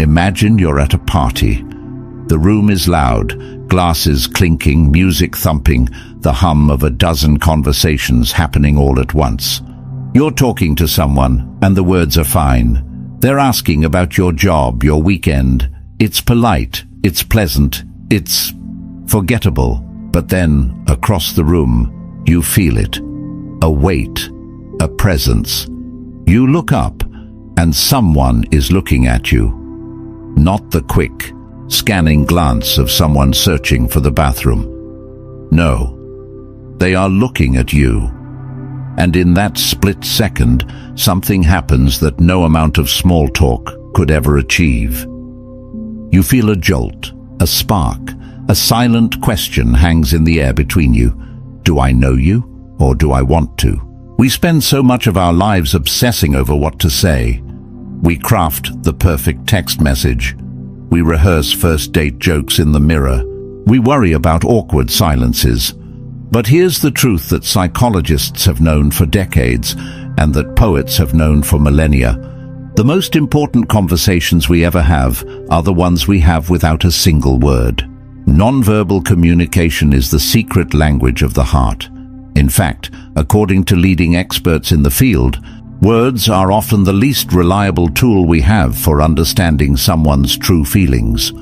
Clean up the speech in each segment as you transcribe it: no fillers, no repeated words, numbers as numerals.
Imagine you're at a party. The room is loud, glasses clinking, music thumping, the hum of a dozen conversations happening all at once. You're talking to someone, and the words are fine. They're asking about your job, your weekend. It's polite, it's pleasant, it's forgettable. But then, across the room, you feel it. A weight, a presence. You look up, and someone is looking at you. Not the quick, scanning glance of someone searching for the bathroom. No, they are looking at you. And in that split second, something happens that no amount of small talk could ever achieve. You feel a jolt, a spark, a silent question hangs in the air between you. Do I know you, or do I want to? We spend so much of our lives obsessing over what to say. We craft the perfect text message. We rehearse first date jokes in the mirror. We worry about awkward silences. But here's the truth that psychologists have known for decades and that poets have known for millennia. The most important conversations we ever have are the ones we have without a single word. Nonverbal communication is the secret language of the heart. In fact, according to leading experts in the field, words are often the least reliable tool we have for understanding someone's true feelings.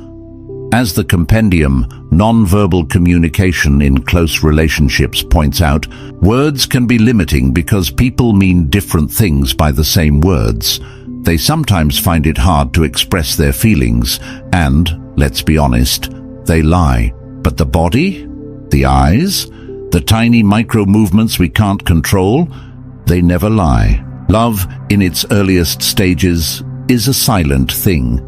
As the compendium, Nonverbal Communication in Close Relationships points out, words can be limiting because people mean different things by the same words. They sometimes find it hard to express their feelings, and, let's be honest, they lie. But the body, the eyes, the tiny micro-movements we can't control, they never lie. Love, in its earliest stages, is a silent thing.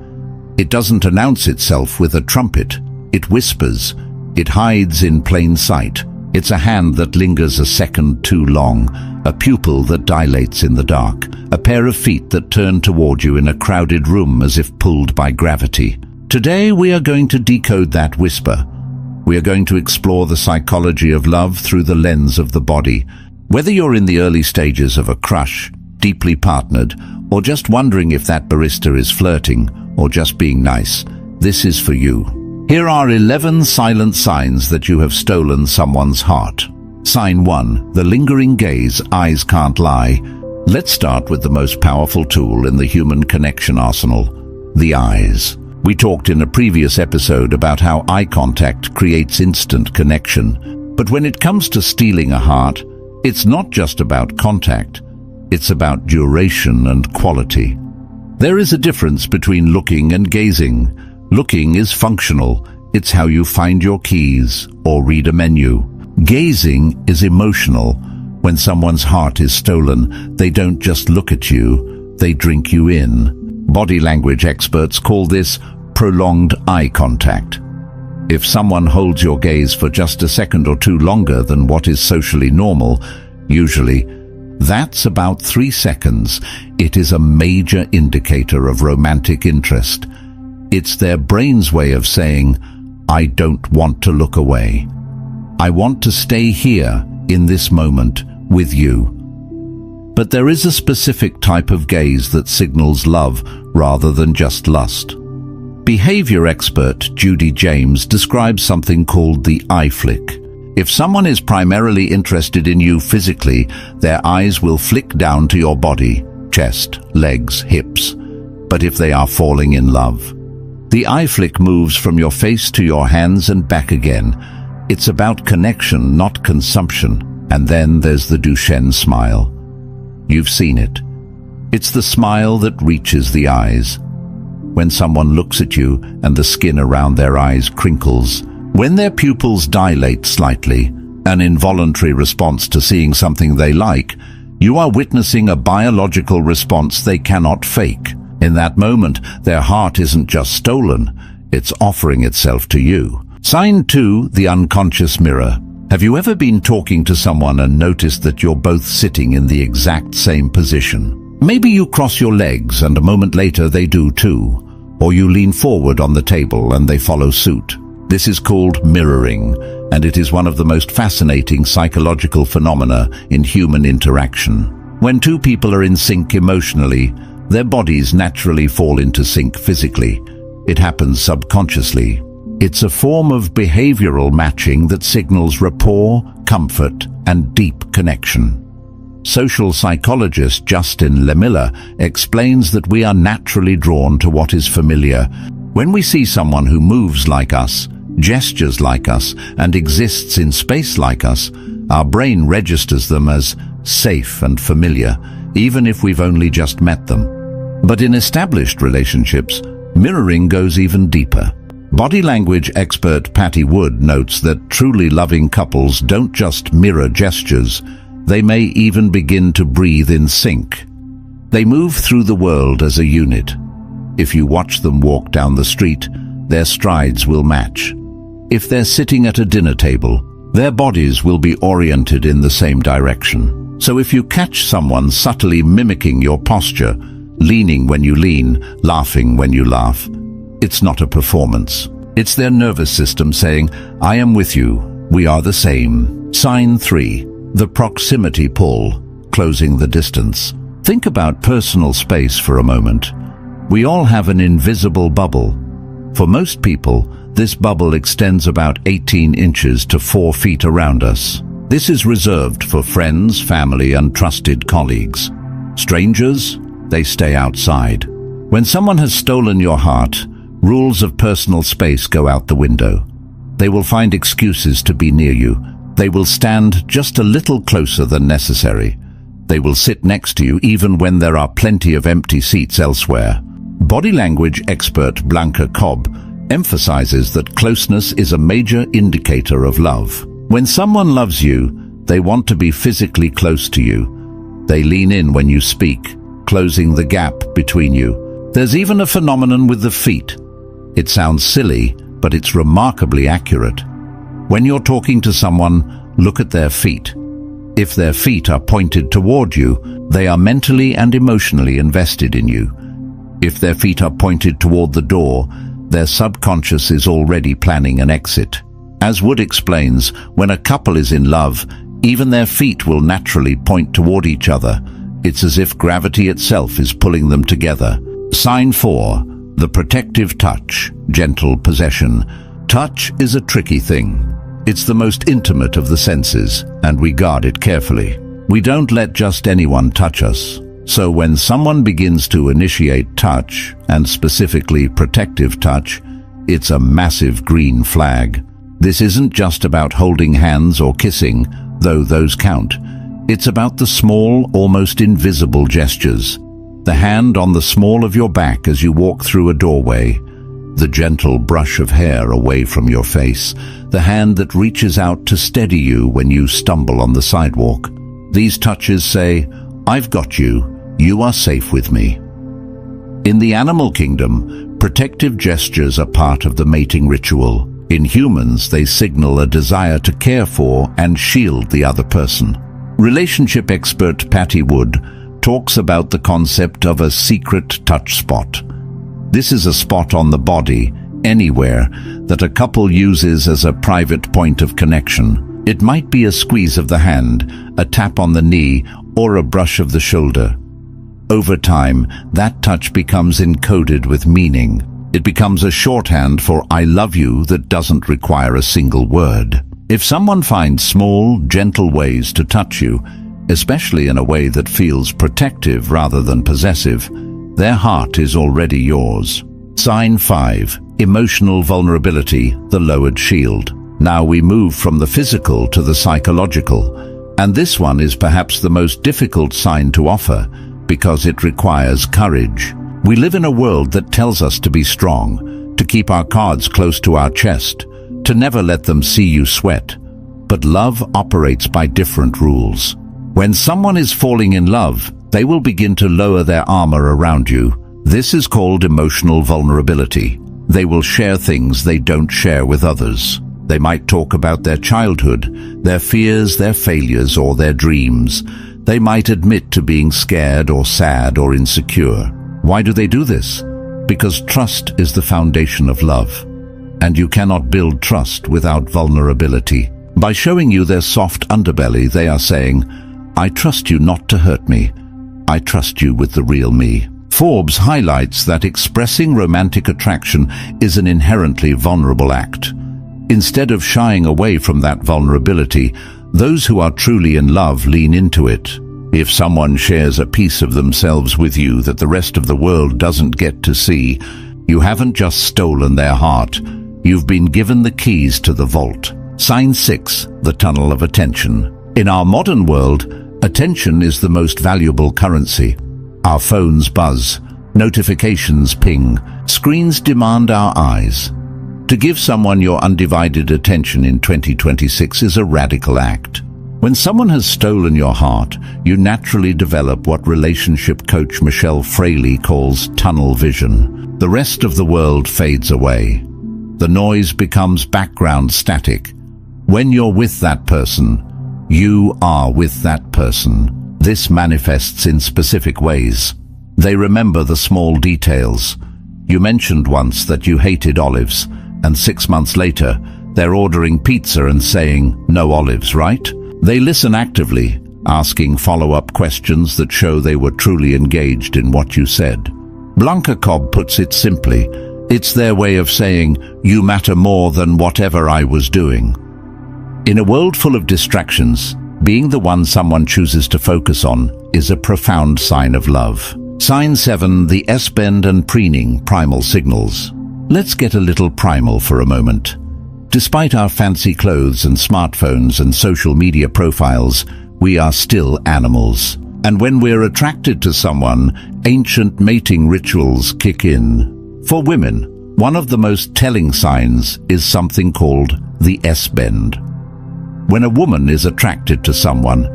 It doesn't announce itself with a trumpet. It whispers. It hides in plain sight. It's a hand that lingers a second too long, a pupil that dilates in the dark, a pair of feet that turn toward you in a crowded room as if pulled by gravity. Today we are going to decode that whisper. We are going to explore the psychology of love through the lens of the body. Whether you're in the early stages of a crush, deeply partnered, or just wondering if that barista is flirting, or just being nice, this is for you. Here are 11 silent signs that you have stolen someone's heart. Sign 1. The lingering gaze, eyes can't lie. Let's start with the most powerful tool in the human connection arsenal, the eyes. We talked in a previous episode about how eye contact creates instant connection. But when it comes to stealing a heart, it's not just about contact. It's about duration and quality. There is a difference between looking and gazing. Looking is functional. It's how you find your keys or read a menu. Gazing is emotional. When someone's heart is stolen, they don't just look at you, they drink you in. Body language experts call this prolonged eye contact. If someone holds your gaze for just a second or two longer than what is socially normal, usually that's about 3 seconds, it is a major indicator of romantic interest. It's their brain's way of saying, I don't want to look away. I want to stay here, in this moment, with you. But there is a specific type of gaze that signals love rather than just lust. Behavior expert Judy James describes something called the eye flick. If someone is primarily interested in you physically, their eyes will flick down to your body, chest, legs, hips. But if they are falling in love, the eye flick moves from your face to your hands and back again. It's about connection, not consumption. And then there's the Duchenne smile. You've seen it. It's the smile that reaches the eyes. When someone looks at you and the skin around their eyes crinkles, when their pupils dilate slightly, an involuntary response to seeing something they like, you are witnessing a biological response they cannot fake. In that moment, their heart isn't just stolen, it's offering itself to you. Sign 2, the unconscious mirror. Have you ever been talking to someone and noticed that you're both sitting in the exact same position? Maybe you cross your legs and a moment later they do too. Or you lean forward on the table and they follow suit. This is called mirroring, and it is one of the most fascinating psychological phenomena in human interaction. When two people are in sync emotionally, Their bodies naturally fall into sync physically. It happens subconsciously. It's a form of behavioral matching that signals rapport, comfort, and deep connection. Social psychologist Justin Lemiller explains that we are naturally drawn to what is familiar. When we see someone who moves like us, gestures like us, and exists in space like us, our brain registers them as safe and familiar, even if we've only just met them. But in established relationships, mirroring goes even deeper. Body language expert Patty Wood notes that truly loving couples don't just mirror gestures, they may even begin to breathe in sync. They move through the world as a unit. If you watch them walk down the street, their strides will match. If they're sitting at a dinner table, their bodies will be oriented in the same direction. So if you catch someone subtly mimicking your posture, leaning when you lean, laughing when you laugh, it's not a performance. It's their nervous system saying, "I am with you, we are the same." Sign 3. The proximity pull, closing the distance. Think about personal space for a moment. We all have an invisible bubble. For most people, this bubble extends about 18 inches to 4 feet around us. This is reserved for friends, family, and trusted colleagues. Strangers, they stay outside. When someone has stolen your heart, rules of personal space go out the window. They will find excuses to be near you. They will stand just a little closer than necessary. They will sit next to you even when there are plenty of empty seats elsewhere. Body language expert Blanca Cobb emphasizes that closeness is a major indicator of love. When someone loves you, they want to be physically close to you. They lean in when you speak, closing the gap between you. There's even a phenomenon with the feet. It sounds silly, but it's remarkably accurate. When you're talking to someone, look at their feet. If their feet are pointed toward you, they are mentally and emotionally invested in you. If their feet are pointed toward the door, their subconscious is already planning an exit. As Wood explains, when a couple is in love, even their feet will naturally point toward each other. It's as if gravity itself is pulling them together. Sign 4. The protective touch, gentle possession. Touch is a tricky thing. It's the most intimate of the senses, and we guard it carefully. We don't let just anyone touch us. So when someone begins to initiate touch, and specifically protective touch, it's a massive green flag. This isn't just about holding hands or kissing, though those count. It's about the small, almost invisible gestures. The hand on the small of your back as you walk through a doorway. The gentle brush of hair away from your face. The hand that reaches out to steady you when you stumble on the sidewalk. These touches say, "I've got you. You are safe with me." In the animal kingdom, protective gestures are part of the mating ritual. In humans, they signal a desire to care for and shield the other person. Relationship expert Patty Wood talks about the concept of a secret touch spot. This is a spot on the body, anywhere, that a couple uses as a private point of connection. It might be a squeeze of the hand, a tap on the knee, or a brush of the shoulder. Over time, that touch becomes encoded with meaning. It becomes a shorthand for "I love you" that doesn't require a single word. If someone finds small, gentle ways to touch you, especially in a way that feels protective rather than possessive, their heart is already yours. Sign 5. Emotional vulnerability, the lowered shield. Now we move from the physical to the psychological, and this one is perhaps the most difficult sign to offer, because it requires courage. We live in a world that tells us to be strong, to keep our cards close to our chest, to never let them see you sweat. But love operates by different rules. When someone is falling in love, they will begin to lower their armor around you. This is called emotional vulnerability. They will share things they don't share with others. They might talk about their childhood, their fears, their failures, or their dreams. They might admit to being scared or sad or insecure. Why do they do this? Because trust is the foundation of love. And you cannot build trust without vulnerability. By showing you their soft underbelly, they are saying, "I trust you not to hurt me. I trust you with the real me." Forbes highlights that expressing romantic attraction is an inherently vulnerable act. Instead of shying away from that vulnerability, those who are truly in love lean into it. If someone shares a piece of themselves with you that the rest of the world doesn't get to see, you haven't just stolen their heart, you've been given the keys to the vault. Sign 6, the tunnel of attention. In our modern world, attention is the most valuable currency. Our phones buzz, notifications ping, screens demand our eyes. To give someone your undivided attention in 2026 is a radical act. When someone has stolen your heart, you naturally develop what relationship coach Michelle Fraley calls tunnel vision. The rest of the world fades away. The noise becomes background static. When you're with that person, you are with that person. This manifests in specific ways. They remember the small details. You mentioned once that you hated olives, and 6 months later, they're ordering pizza and saying, "No olives, right?" They listen actively, asking follow-up questions that show they were truly engaged in what you said. Blanca Cobb puts it simply, it's their way of saying, "You matter more than whatever I was doing." In a world full of distractions, being the one someone chooses to focus on is a profound sign of love. Sign 7, the S-bend and preening primal signals. Let's get a little primal for a moment. Despite our fancy clothes and smartphones and social media profiles, we are still animals. And when we're attracted to someone, ancient mating rituals kick in. For women, one of the most telling signs is something called the S-bend. When a woman is attracted to someone,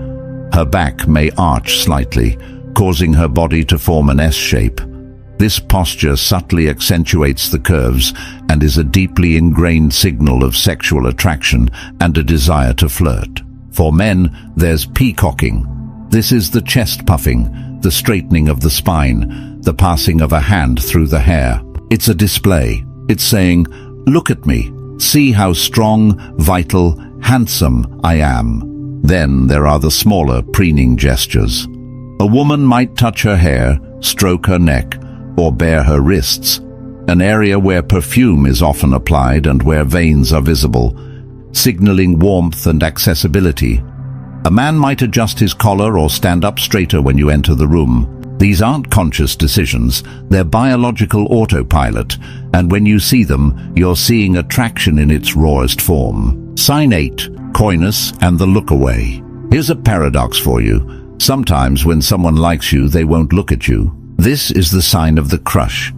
her back may arch slightly, causing her body to form an S shape. This posture subtly accentuates the curves and is a deeply ingrained signal of sexual attraction and a desire to flirt. For men, there's peacocking. This is the chest puffing, the straightening of the spine, the passing of a hand through the hair. It's a display. It's saying, "Look at me. See how strong, vital, handsome I am." Then there are the smaller preening gestures. A woman might touch her hair, stroke her neck, or bare her wrists, an area where perfume is often applied and where veins are visible, signaling warmth and accessibility. A man might adjust his collar or stand up straighter when you enter the room. These aren't conscious decisions, they're biological autopilot, and when you see them, you're seeing attraction in its rawest form. Sign 8, coyness and the look away. Here's a paradox for you. Sometimes when someone likes you, they won't look at you. This is the sign of the crush.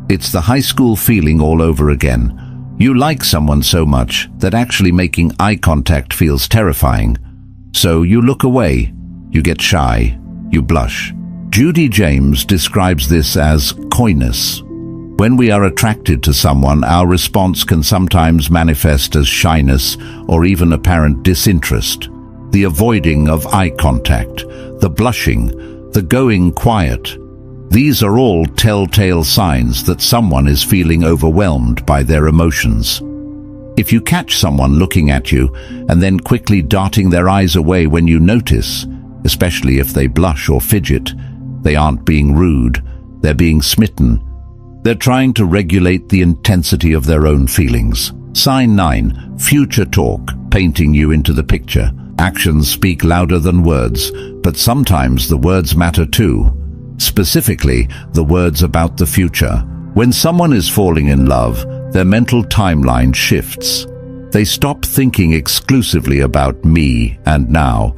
It's the high school feeling all over again. You like someone so much that actually making eye contact feels terrifying. So you look away, you get shy, you blush. Judy James describes this as coyness. When we are attracted to someone, our response can sometimes manifest as shyness or even apparent disinterest. The avoiding of eye contact, the blushing, the going quiet. These are all telltale signs that someone is feeling overwhelmed by their emotions. If you catch someone looking at you and then quickly darting their eyes away when you notice, especially if they blush or fidget, they aren't being rude, they're being smitten. They're trying to regulate the intensity of their own feelings. Sign 9, future talk, painting you into the picture. Actions speak louder than words, but sometimes the words matter too. Specifically, the words about the future. When someone is falling in love, their mental timeline shifts. They stop thinking exclusively about me and now,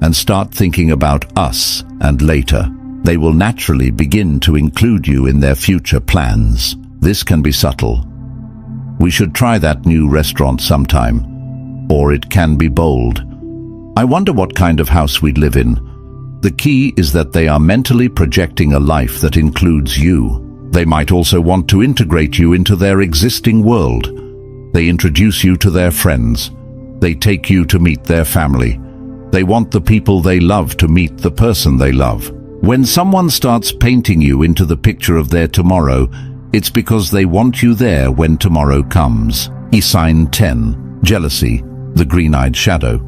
and start thinking about us and later. They will naturally begin to include you in their future plans. This can be subtle. We should try that new restaurant sometime. Or it can be bold. I wonder what kind of house we'd live in. The key is that they are mentally projecting a life that includes you. They might also want to integrate you into their existing world. They introduce you to their friends. They take you to meet their family. They want the people they love to meet the person they love. When someone starts painting you into the picture of their tomorrow, it's because they want you there when tomorrow comes. Sign 10, jealousy, the green-eyed shadow.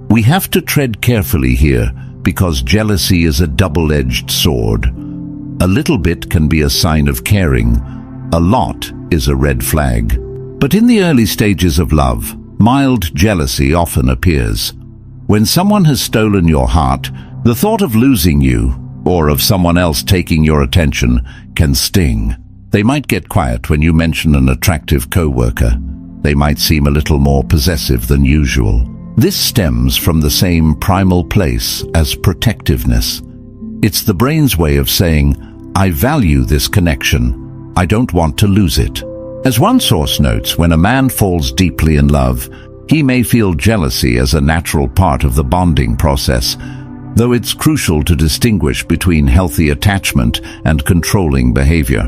We have to tread carefully here, because jealousy is a double-edged sword. A little bit can be a sign of caring. A lot is a red flag. But in the early stages of love, mild jealousy often appears. When someone has stolen your heart, the thought of losing you, or of someone else taking your attention, can sting. They might get quiet when you mention an attractive co-worker. They might seem a little more possessive than usual. This stems from the same primal place as protectiveness. It's the brain's way of saying, I value this connection. I don't want to lose it. As one source notes, when a man falls deeply in love, he may feel jealousy as a natural part of the bonding process, though it's crucial to distinguish between healthy attachment and controlling behavior.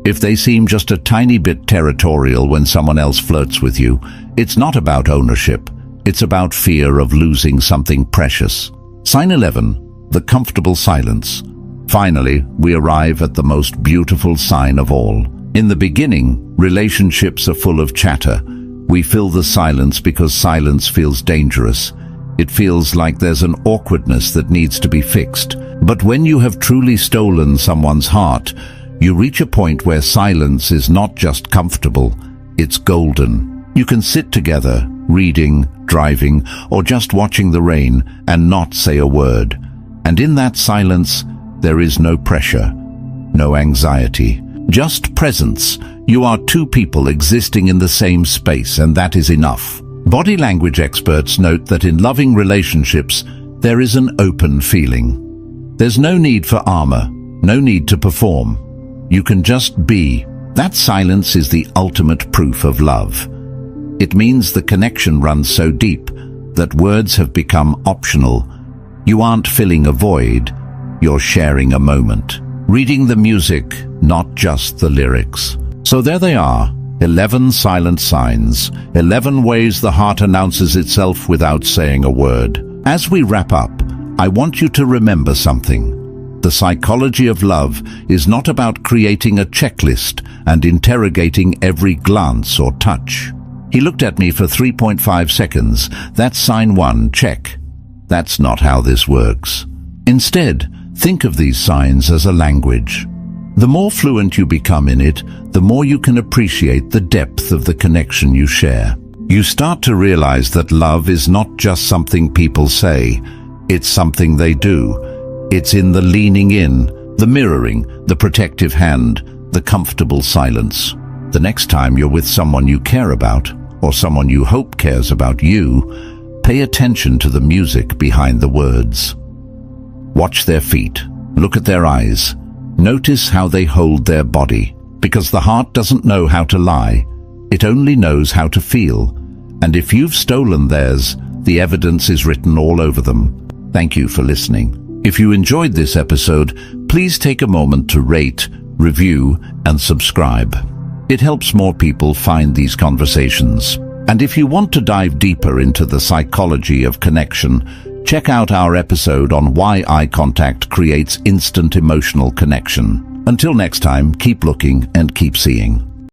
If they seem just a tiny bit territorial when someone else flirts with you, it's not about ownership. It's about fear of losing something precious. Sign 11, the comfortable silence. Finally, we arrive at the most beautiful sign of all. In the beginning, relationships are full of chatter. We fill the silence because silence feels dangerous. It feels like there's an awkwardness that needs to be fixed. But when you have truly stolen someone's heart, you reach a point where silence is not just comfortable, it's golden. You can sit together, reading, driving, or just watching the rain, and not say a word. And in that silence, there is no pressure, no anxiety. Just presence. You are two people existing in the same space, and that is enough. Body language experts note that in loving relationships, there is an open feeling. There's no need for armor, no need to perform. You can just be. That silence is the ultimate proof of love. It means the connection runs so deep that words have become optional. You aren't filling a void, you're sharing a moment. Reading the music, not just the lyrics. So there they are, 11 silent signs, 11 ways the heart announces itself without saying a word. As we wrap up, I want you to remember something. The psychology of love is not about creating a checklist and interrogating every glance or touch. He looked at me for 3.5 seconds. That's sign 1, check. That's not how this works. Instead, think of these signs as a language. The more fluent you become in it, the more you can appreciate the depth of the connection you share. You start to realize that love is not just something people say, it's something they do. It's in the leaning in, the mirroring, the protective hand, the comfortable silence. The next time you're with someone you care about, or someone you hope cares about you, pay attention to the music behind the words. Watch their feet, look at their eyes, notice how they hold their body, because the heart doesn't know how to lie, it only knows how to feel. And if you've stolen theirs, the evidence is written all over them. Thank you for listening. If you enjoyed this episode, please take a moment to rate, review, and subscribe. It helps more people find these conversations. And if you want to dive deeper into the psychology of connection, check out our episode on why eye contact creates instant emotional connection. Until next time, keep looking and keep seeing.